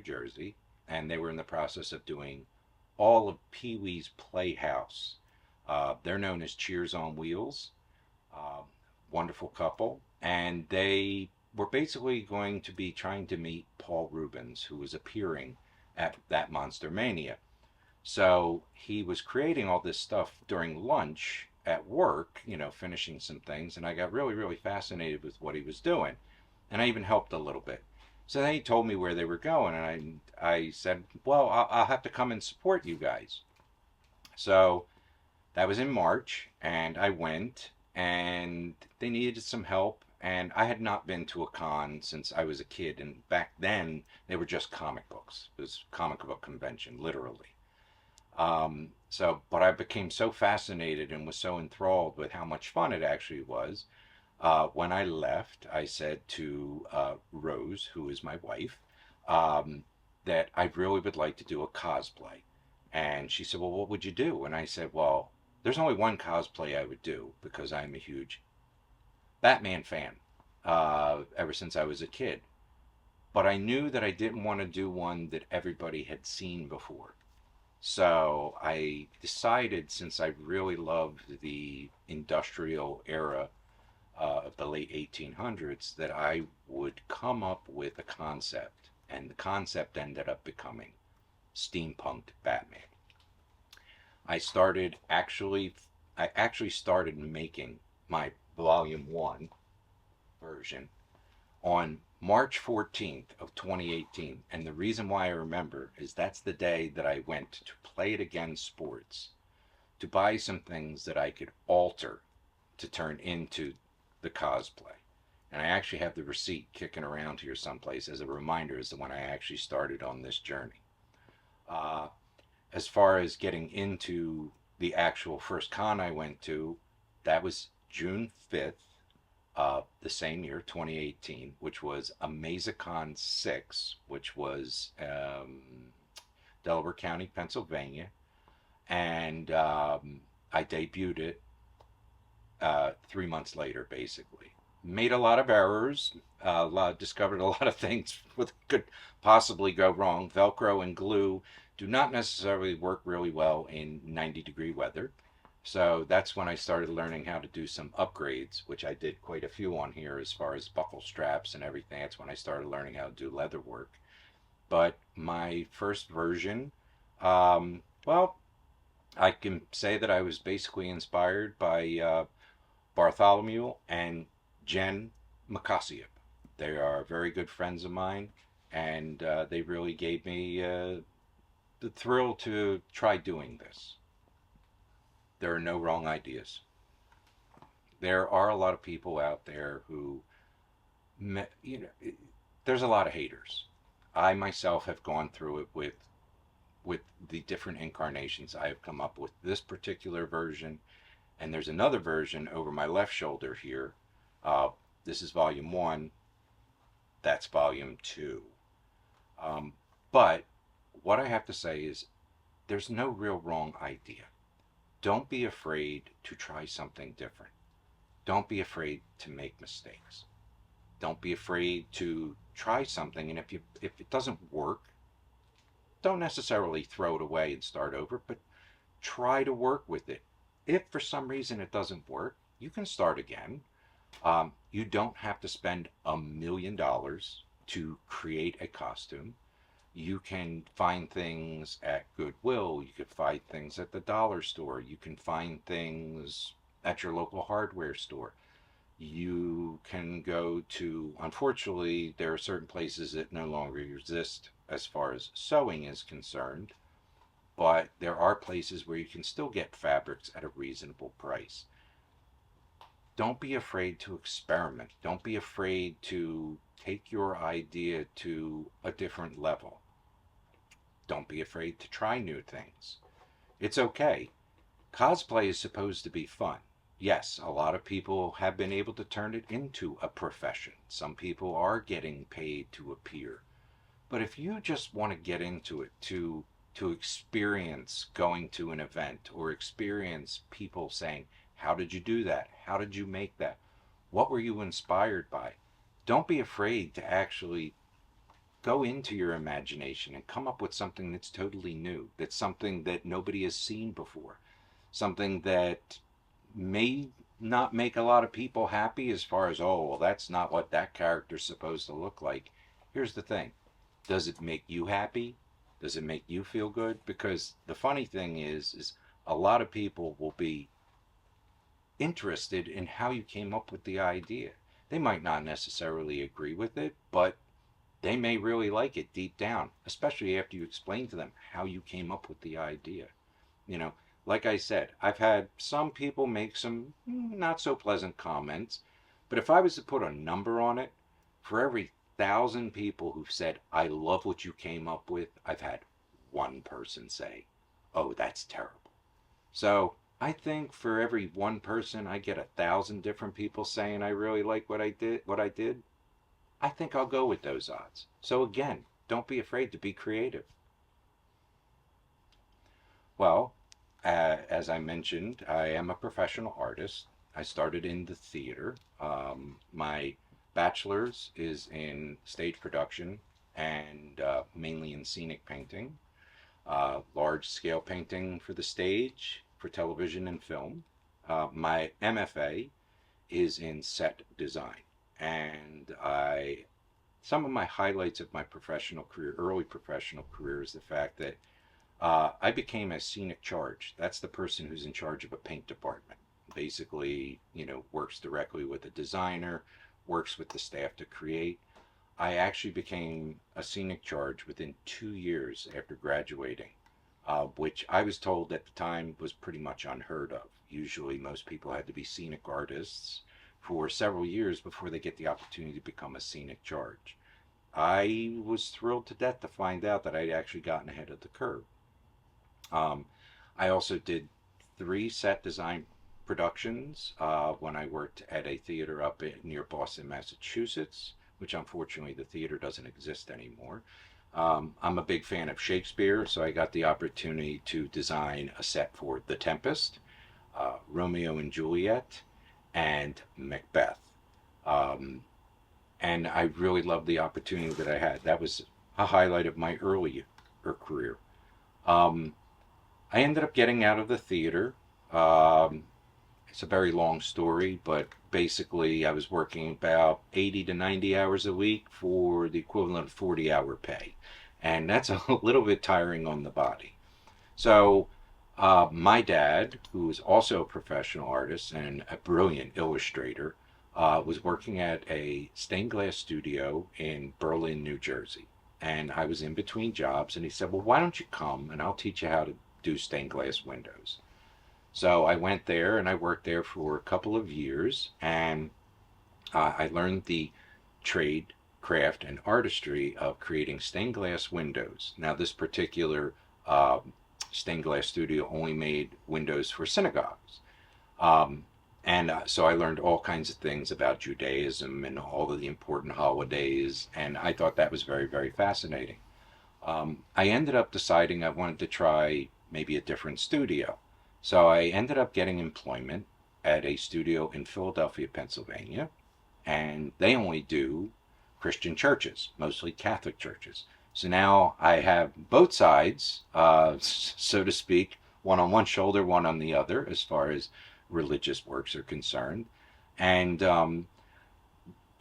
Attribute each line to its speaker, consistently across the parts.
Speaker 1: Jersey, and they were in the process of doing all of Pee Wee's Playhouse. They're known as Cheers on Wheels. Uh, Wonderful couple, and they were basically going to be trying to meet Paul Rubens, who was appearing at that Monster Mania. So he was creating all this stuff during lunch at work, finishing some things, and I got really, really fascinated with what he was doing. And I even helped a little bit. So then he told me where they were going, and I said, well, I'll have to come and support you guys. So that was in March, and I went, and they needed some help. And I had not been to a con since I was a kid, and back then they were just comic books. It was comic book convention, literally. But I became so fascinated and was so enthralled with how much fun it actually was. When I left, I said to Rose, who is my wife, that I really would like to do a cosplay. And she said, well, what would you do? And I said, well, there's only one cosplay I would do because I'm a huge Batman fan ever since I was a kid. But I knew that I didn't want to do one that everybody had seen before. So I decided, since I really loved the industrial era of the late 1800s, that I would come up with a concept. And the concept ended up becoming Steampunk'd Batman. I started actually, I actually started making my volume 1 version on March 14th of 2018. And the reason why I remember is that's the day that I went to Play It Again Sports to buy some things that I could alter to turn into the cosplay. And I actually have the receipt kicking around here someplace as a reminder as to when I actually started on this journey. Uh, as far as getting into the actual first con I went to, that was June 5th the same year, 2018, which was AmazeCon 6, which was Delaware County, Pennsylvania. And I debuted it 3 months later, basically. Made a lot of errors, discovered a lot of things that could possibly go wrong. Velcro and glue do not necessarily work really well in 90-degree weather. So that's when I started learning how to do some upgrades, which I did quite a few on here as far as buckle straps and everything. That's when I started learning how to do leather work. But my first version, well, I can say that I was basically inspired by Bartholomew and Jen Makasiep. They are very good friends of mine, and they really gave me the thrill to try doing this. There are no wrong ideas. There are a lot of people out there who, there's a lot of haters. I myself have gone through it with the different incarnations. I have come up with this particular version, and there's another version over my left shoulder here. This is volume 1. That's volume 2. But what I have to say is there's no real wrong idea. Don't be afraid to try something different. Don't be afraid to make mistakes. Don't be afraid to try something, and if it doesn't work, don't necessarily throw it away and start over, but try to work with it. If for some reason it doesn't work, you can start again. You don't have to spend $1 million to create a costume. You can find things at Goodwill. You can find things at the dollar store. You can find things at your local hardware store. You can go to, unfortunately, there are certain places that no longer exist as far as sewing is concerned, but there are places where you can still get fabrics at a reasonable price. Don't be afraid to experiment. Don't be afraid to take your idea to a different level. Don't be afraid to try new things. It's okay. Cosplay is supposed to be fun. Yes, a lot of people have been able to turn it into a profession. Some people are getting paid to appear. But if you just want to get into it to experience going to an event or experience people saying, how did you do that? How did you make that? What were you inspired by? Don't be afraid to actually go into your imagination and come up with something that's totally new, that's something that nobody has seen before, something that may not make a lot of people happy as far as, oh, well, that's not what that character's supposed to look like. Here's the thing. Does it make you happy? Does it make you feel good? Because the funny thing is a lot of people will be interested in how you came up with the idea. They might not necessarily agree with it, but they may really like it deep down, especially after you explain to them how you came up with the idea. You know, like I said, I've had some people make some not so pleasant comments, but if I was to put a number on it, for every 1,000 people who've said, I love what you came up with, I've had one person say, oh, that's terrible. So I think for every one person, I get 1,000 different people saying I really like what I did. I think I'll go with those odds. So again, don't be afraid to be creative. Well, as I mentioned, I am a professional artist. I started in the theater. My bachelor's is in stage production and mainly in scenic painting, large scale painting for the stage, for television and film. My MFA is in set design. And some of my highlights of my professional career, early professional career, is the fact that I became a scenic charge. That's the person who's in charge of a paint department. Basically, works directly with the designer, works with the staff to create. I actually became a scenic charge within 2 years after graduating, which I was told at the time was pretty much unheard of. Usually, most people had to be scenic artists for several years before they get the opportunity to become a scenic charge. I was thrilled to death to find out that I'd actually gotten ahead of the curve. Um, I also did 3 set design productions when I worked at a theater near Boston, Massachusetts, which unfortunately the theater doesn't exist anymore. I'm a big fan of Shakespeare, so I got the opportunity to design a set for The Tempest, Romeo and Juliet, and Macbeth. Um, and I really loved the opportunity that I had. That was a highlight of my earlier career. Um, I ended up getting out of the theater. Um, it's a very long story, but basically I was working about 80 to 90 hours a week for the equivalent of 40-hour pay. And that's a little bit tiring on the body. So my dad, who is also a professional artist and a brilliant illustrator, was working at a stained glass studio in Berlin, New Jersey. And I was in between jobs, and he said, well, why don't you come and I'll teach you how to do stained glass windows. So I went there and I worked there for a couple of years, and I learned the trade, craft, and artistry of creating stained glass windows. Now, this particular uh, stained glass studio only made windows for synagogues. Um, and so I learned all kinds of things about Judaism and all of the important holidays, and I thought that was very, very fascinating. I ended up deciding I wanted to try maybe a different studio. So I ended up getting employment at a studio in Philadelphia, Pennsylvania, and they only do Christian churches, mostly Catholic churches. So now I have both sides, so to speak, one on one shoulder, one on the other, as far as religious works are concerned. And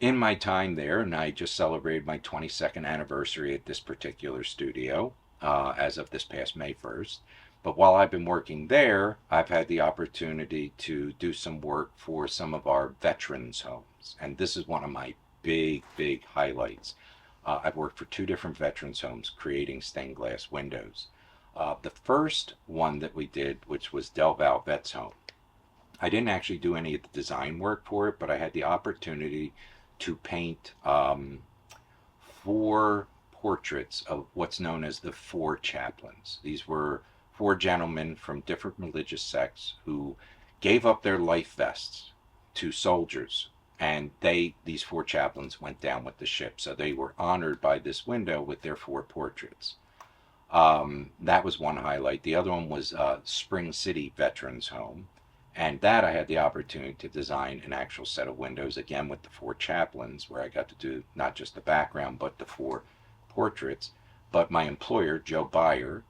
Speaker 1: in my time there, and I just celebrated my 22nd anniversary at this particular studio as of this past May 1st. But while I've been working there, I've had the opportunity to do some work for some of our veterans' homes. And this is one of my big, big highlights. I've worked for 2 different veterans' homes creating stained glass windows. The first one that we did, which was Del Val Vet's Home, I didn't actually do any of the design work for it, but I had the opportunity to paint 4 portraits of what's known as the 4 chaplains. These were 4 gentlemen from different religious sects who gave up their life vests to soldiers, and these 4 chaplains went down with the ship. So they were honored by this window with their 4 portraits. That was one highlight. The other one was Spring City Veterans Home. And that I had the opportunity to design an actual set of windows, again with the 4 chaplains, where I got to do not just the background, but the 4 portraits, but my employer, Joe Byer,